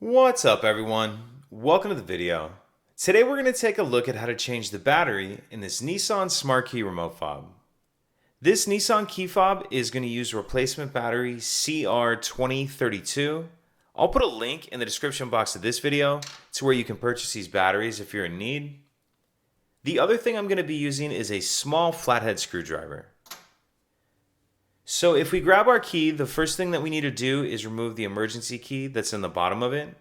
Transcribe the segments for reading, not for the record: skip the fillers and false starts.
What's up everyone? Welcome to the video. Today we're going to take a look at how to change the battery in this Nissan Smart Key remote fob. This Nissan key fob is going to use replacement battery CR2032. I'll put a link in the description box of this video to where you can purchase these batteries if you're in need. The other thing I'm going to be using is a small flathead screwdriver. So if we grab our key, the first thing that we need to do is remove the emergency key that's in the bottom of it.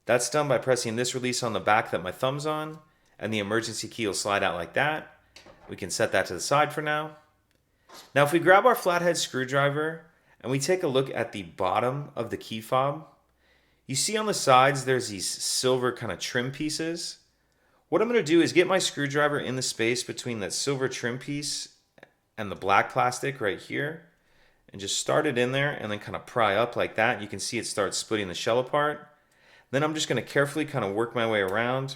That's done by pressing this release on the back that my thumb's on, and the emergency key will slide out like that. We can set that to the side for now. Now if we grab our flathead screwdriver and we take a look at the bottom of the key fob, you see on the sides there's these silver kind of trim pieces. What I'm going to do is get my screwdriver in the space between that silver trim piece and the black plastic right here, and just start it in there and then kind of pry up like that. You can see it starts splitting the shell apart. Then I'm just going to carefully kind of work my way around,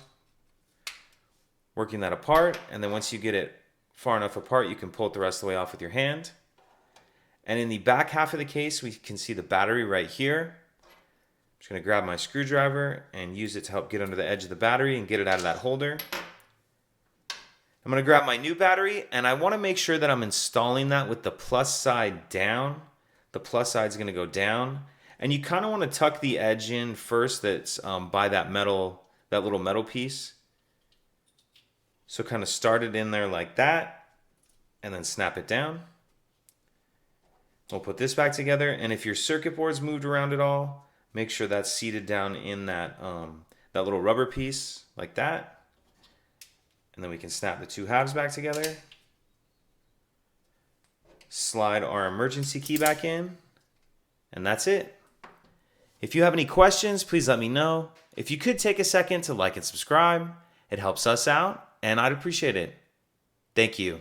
working that apart, and then once you get it far enough apart, you can pull it the rest of the way off with your hand. And in the back half of the case, we can see the battery right here. I'm just going to grab my screwdriver and use it to help get under the edge of the battery and get it out of that holder. I'm going to grab my new battery, and I want to make sure that I'm installing that with the plus side down. The plus side is going to go down, and you kind of want to tuck the edge in first that's by that little metal piece. So kind of start it in there like that, and then snap it down. We'll put this back together, and if your circuit board's moved around at all, make sure that's seated down in that little rubber piece like that. And then we can snap the two halves back together. Slide our emergency key back in. And that's it. If you have any questions, please let me know. If you could take a second to like and subscribe, it helps us out, and I'd appreciate it. Thank you.